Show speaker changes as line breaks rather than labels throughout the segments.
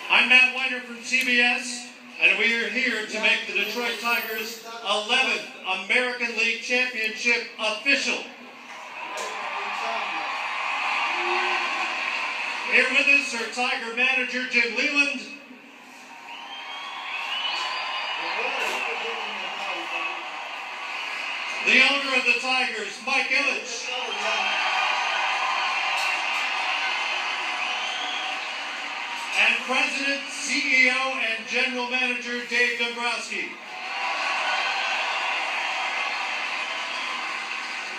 I'm Matt Weiner from CBS, and we are here to make the Detroit Tigers' 11th American League Championship official. Here with us are Tiger manager Jim Leland, the owner of the Tigers, Mike Ilitch, and President, CEO, and General Manager Dave Dombrowski.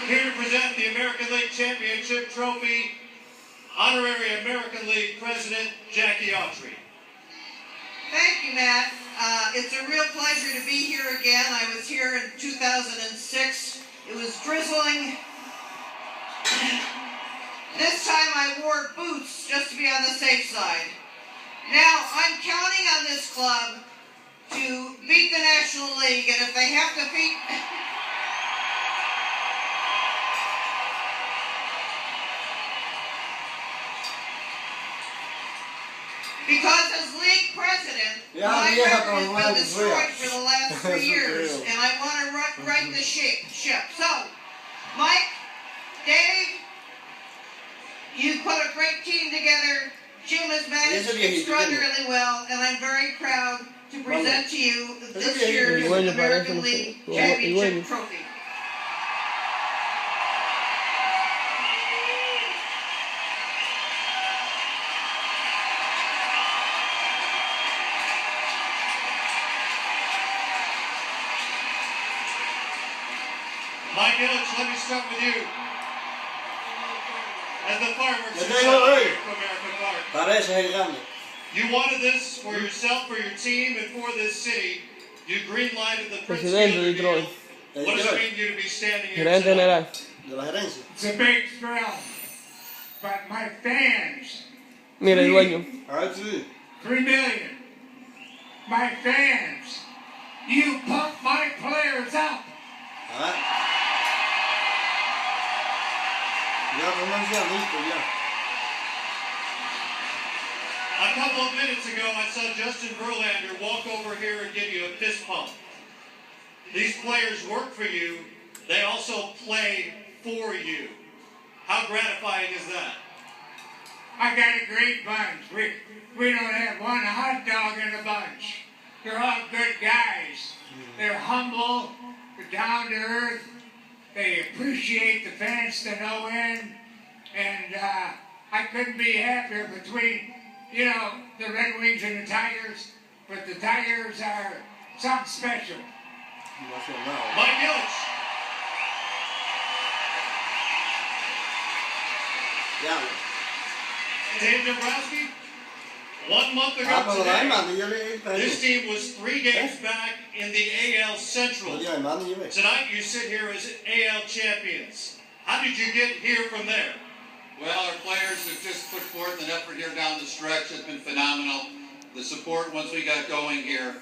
Here to present the American League Championship Trophy, Honorary American League President Jackie Autry.
Thank you, Matt. It's a real pleasure to be here again. I was here in 2006. It was drizzling. This time I wore boots just to be on the safe side. Now, I'm counting on this club to beat the National League, and if they have to beat... Because as league president, my record has been destroyed for the last 3 years, and I want to right the ship. So, Mike, Dave, you put a great team together. Jim has managed extraordinarily well, and I'm very proud to present to you this year's American League Championship Trophy.
Mike Ilitch, let me start with you. As the fireworks are celebrating from American Park. You wanted this for yourself, for your team, and for this city. You green-lighted the Prince Fielder deal. What does it mean to you to be standing here today?
It's a big thrill, but my fans,
Mira el dueño.
3 million, my fans, you pump my players up.
A couple of minutes ago, I saw Justin Verlander walk over here and give you a fist pump. These players work for you. They also play for you. How gratifying is that?
I got a great bunch. We don't have one hot dog in the bunch. They're all good guys. They're humble. They're down to earth. They appreciate the fans to no end. And I couldn't be happier between, you know, the Red Wings and the Tigers. But the Tigers are something special.
Mike Ilitch. Dave Dombrowski. 1 month ago today, this team was 3 games back in the AL Central. Tonight you sit here as AL champions. How did you get here from there?
Well, our players have just put forth an effort here down the stretch. It's been phenomenal. The support once we got going here,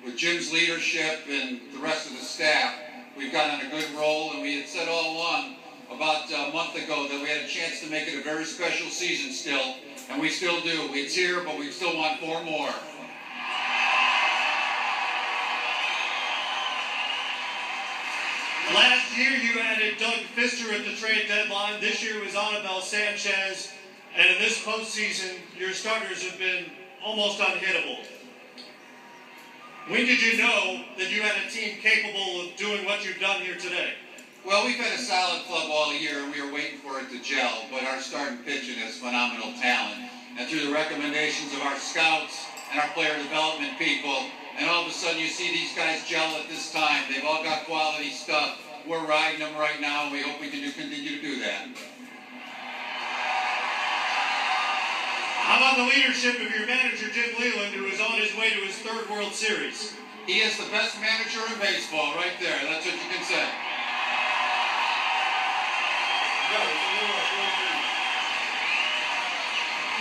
with Jim's leadership and the rest of the staff, we've gotten on a good roll, and we had said all along about a month ago that we had a chance to make it a very special season still, and we still do. It's here, but we still want 4 more.
Last year you added Doug Fister at the trade deadline. This year was Anibal Sanchez. And in this postseason, your starters have been almost unhittable. When did you know that you had a team capable of doing what you've done here today?
Well, we've had a solid club all year, and we were waiting for it to gel, but our starting pitching has phenomenal talent. And through the recommendations of our scouts and our player development people, and all of a sudden you see these guys gel at this time. They've all got quality stuff. We're riding them right now, and we hope we can continue to do that.
How about the leadership of your manager, Jim Leland, who is on his way to his 3rd World Series?
He is the best manager in baseball right there. That's what you can say.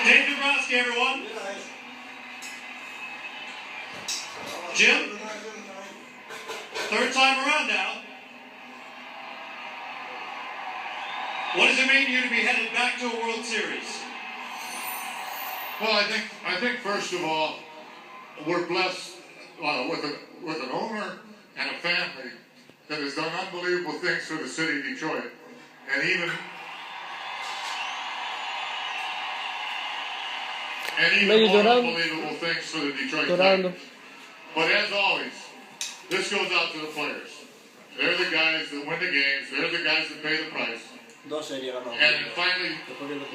Dave Dombrowski, everyone. Jim, 3rd time around now. What does it mean to you to be headed back to a World Series?
Well, I think first of all, we're blessed with an owner and a family that has done unbelievable things for the city of Detroit, and even more unbelievable things for the Detroit Tigers. But as always, this goes out to the players. They're the guys that win the games. They're the guys that pay the price. And finally,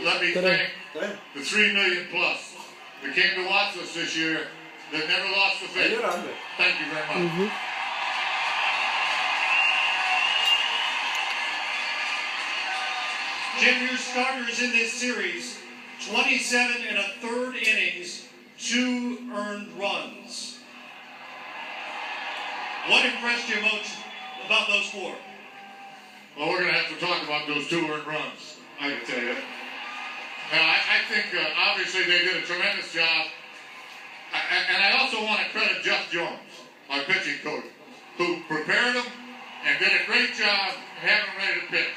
let me thank the 3 million plus that came to watch us this year that never lost the faith. Thank you very much.
Jim, your starters in this series, 27 1/3 innings, 2 earned runs. What impressed you most about those 4?
Well, we're going to have to talk about those 2 earned runs, I can tell you. Now, I think obviously they did a tremendous job. And I also want to credit Jeff Jones, our pitching coach, who prepared them and did a great job having them ready to pitch.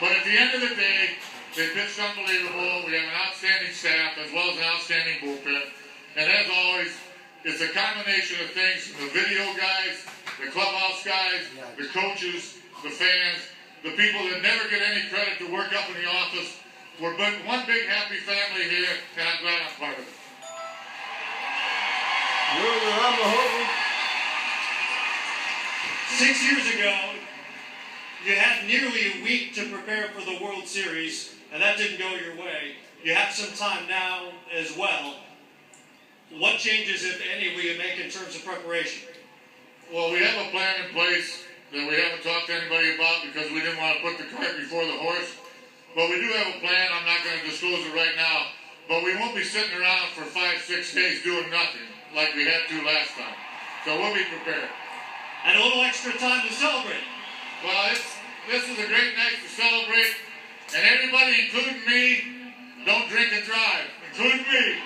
But at the end of the day, they pitched unbelievable. We have an outstanding staff as well as an outstanding bullpen. And as always, it's a combination of things, the video guys, the clubhouse guys, the coaches, the fans, the people that never get any credit to work up in the office. We're one big happy family here, and I'm glad I'm part of it.
6 years ago, you had nearly a week to prepare for the World Series, and that didn't go your way. You have some time now as well. What changes, if any, will you make in terms of preparation?
Well, we have a plan in place that we haven't talked to anybody about because we didn't want to put the cart before the horse. But we do have a plan. I'm not going to disclose it right now. But we won't be sitting around for 5-6 days doing nothing like we had to last time. So we'll be prepared.
And a little extra time to celebrate.
Well, this is a great night to celebrate. And everybody, including me, don't drink and drive. Including me.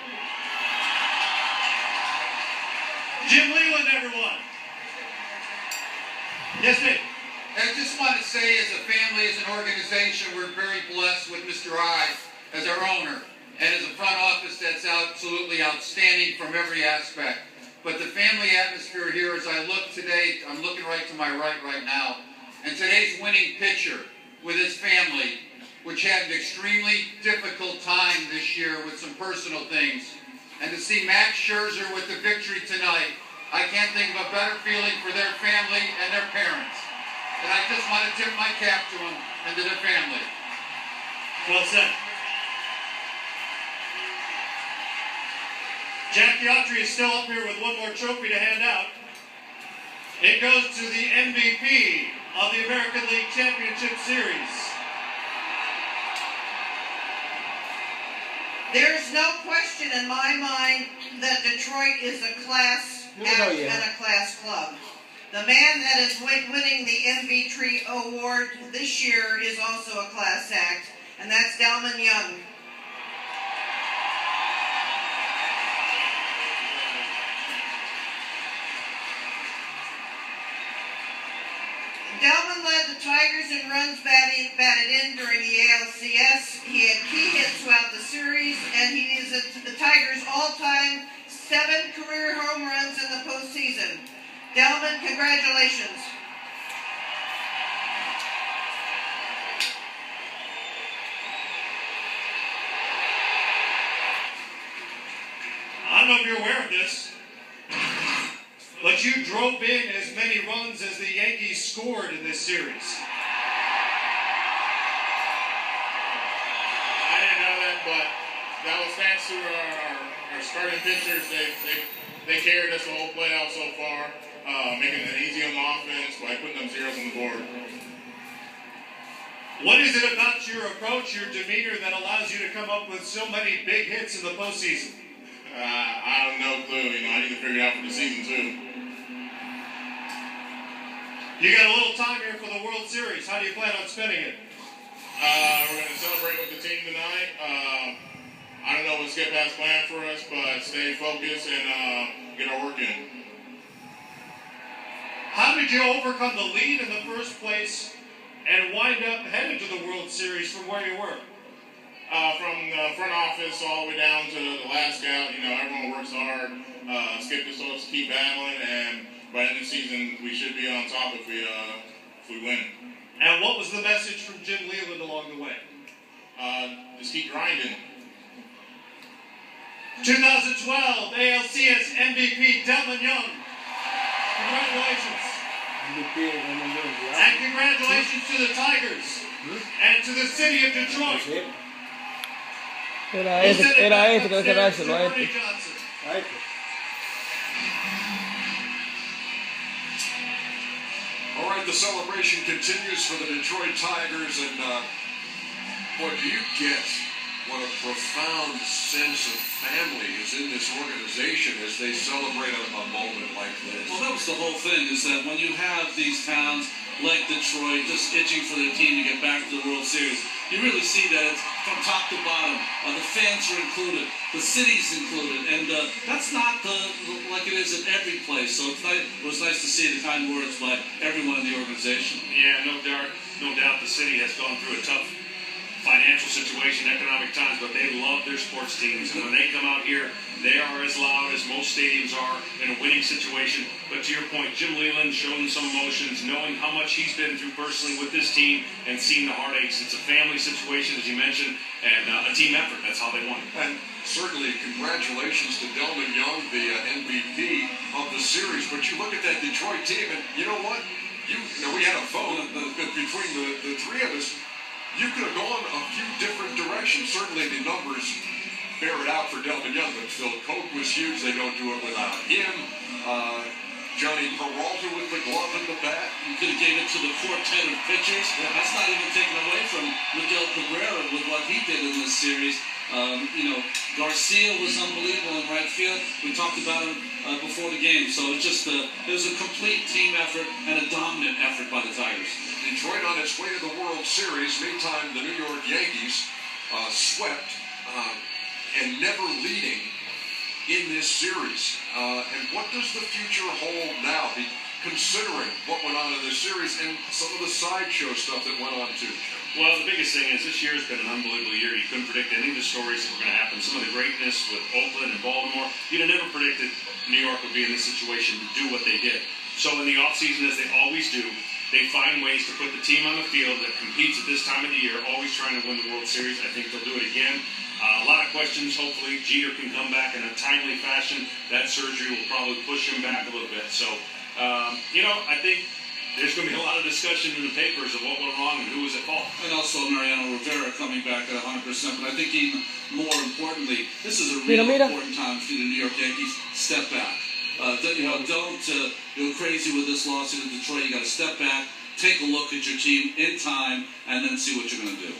Jim Leland, everyone. Yes, Nick.
I just want to say, as a family, as an organization, we're very blessed with Mr. I as our owner, and as a front office that's absolutely outstanding from every aspect. But the family atmosphere here, as I look today, I'm looking right to my right now, and today's winning pitcher with his family, which had an extremely difficult time this year with some personal things, and to see Max Scherzer with the victory tonight, I can't think of a better feeling for their family and their parents. And I just want to tip my cap to them and to their family.
Well said. Jack Yautry is still up here with one more trophy to hand out. It goes to the MVP of the American League Championship Series.
There's no question in my mind that Detroit is a class act and a class club. The man that is winning the MVP award this year is also a class act, and that's Delman Young. Delman led the Tigers in runs batted in during the ALCS. He had key hits throughout the series, and he is the Tigers' all-time 7 career home runs in the postseason. Delman, congratulations.
I don't know if you're aware of this, but you drove in as many runs as the Yankees scored in this series.
I didn't know that, but that was thanks to our starting pitchers. They carried us the whole playoff so far, making it easy on the offense by putting them zeros on the board.
What is it about your approach, your demeanor, that allows you to come up with so many big hits in the postseason?
I have no clue. I need to figure it out for the season too.
You got a little time here for the World Series. How do you plan on spending it?
We're going to celebrate with the team tonight. I don't know what Skip has planned for us, but stay focused and get our work in.
How did you overcome the lead in the first place and wind up headed to the World Series from where you were?
From the front office all the way down to the last scout, everyone works hard. Skip the source, keep battling, and by the end of the season, we should be on top if we win.
And what was the message from Jim Leland along the way?
Just keep grinding.
2012 ALCS MVP Delman Young. Congratulations. And congratulations to the Tigers and to the city of Detroit.
Era este, creo que era ese, no este.
All right, the celebration continues for the Detroit Tigers, and boy, do you get what a profound sense of family is in this organization as they celebrate a moment like this.
Well, that was the whole thing, is that when you have these towns like Detroit just itching for their team to get back to the World Series, you really see that it's from top to bottom. The fans are included, the city's included, and that's not like it is at every place. So it was nice to see the kind words by everyone in the organization.
Yeah, no doubt the city has gone through a tough financial situation, economic times, but they love their sports teams, and when they come out here, they are as loud as most stadiums are in a winning situation. But to your point, Jim Leland showing some emotions, knowing how much he's been through personally with this team and seeing the heartaches. It's a family situation, as you mentioned, and a team effort. That's how they won it.
And certainly congratulations to Delman Young, the MVP of the series. But you look at that Detroit team, and you know what? We had a vote between the three of us. You could have gone a few different directions. Certainly the numbers bear it out for Delman Young, but Phil Koch was huge. They don't do it without him. Johnny Peralta with the glove in the bat.
You could have gave it to the quartet of pitchers. That's not even taken away from Miguel Cabrera with what he did in this series. Garcia was unbelievable in right field. We talked about him before the game. So it was a complete team effort and a dominant effort by the Tigers.
Detroit on its way to the World Series. Meantime, the New York Yankees swept and never leading in this series. And what does the future hold now, considering what went on in this series and some of the sideshow stuff that went on too?
Well, the biggest thing is this year has been an unbelievable year. You couldn't predict any of the stories that were going to happen. Some of the greatness with Oakland and Baltimore. You'd have never predicted New York would be in this situation to do what they did. So in the offseason, as they always do, they find ways to put the team on the field that competes at this time of the year, always trying to win the World Series. I think they'll do it again. A lot of questions. Hopefully, Jeter can come back in a timely fashion. That surgery will probably push him back a little bit. So, I think there's going to be a lot of discussion in the papers of what went wrong and who was at fault.
And also Mariano Rivera coming back at 100%. But I think even more importantly, this is a real important time for the New York Yankees. Step back. Don't go crazy with this lawsuit in Detroit. You got to step back, take a look at your team in time, and then see what you're going to do.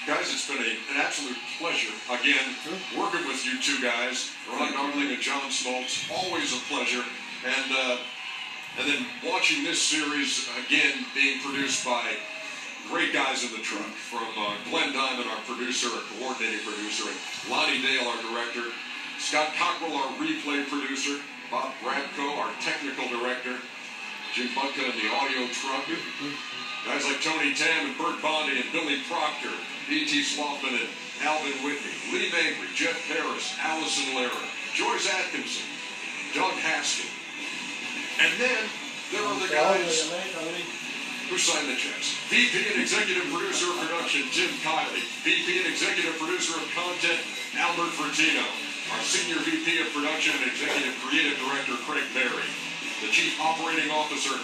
Guys, it's been an absolute pleasure, again, working with you two guys, Ron Darling and John Smoltz. Always a pleasure. And then watching this series, again, being produced by great guys in the truck, from Glenn Diamond, our producer, our coordinating producer, and Lonnie Dale, our director, Scott Cockrell, our replay producer, Bob Bradco, our technical director, Jim Bunka in the audio truck, guys like Tony Tam and Bert Bondi and Billy Proctor, B.T. Swaffman and Alvin Whitney, Lee Mabry, Jeff Harris, Allison Lara, Joyce Atkinson, Doug Haskell. And then there are the guys who signed the checks. VP and Executive Producer of Production, Jim Kiley. VP and Executive Producer of Content, Albert Fertino. Our Senior VP of Production and Executive Creative Director, Craig Berry. The Chief Operating Officer,